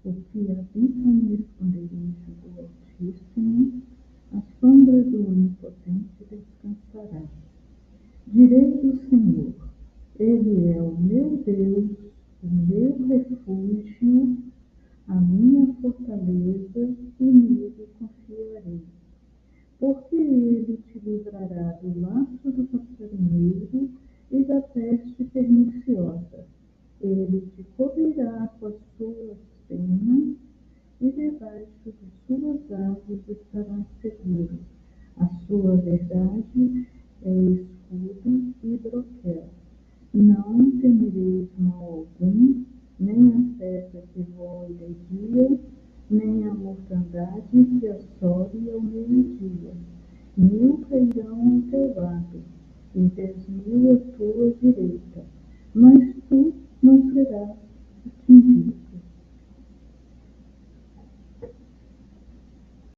O que habita no esconderijo do Altíssimo, à sombra do Onipotente descansará. Direi do Senhor, Ele é o meu Deus, o meu refúgio, a minha fortaleza, e nele confiarei. Porque ele te livrará do laço do passarinheiro e da peste perniciosa. Ele te cobrirá com as suas penas, e debaixo de suas asas estará seguro. A sua verdade é escudo e broquel. Não temereis mal algum, nem a seta que voa de dia, nem a mortandade que assole ao meio-dia. 1000 cairão ao teu lado, e 10.000 à tua direita, mas tu não serás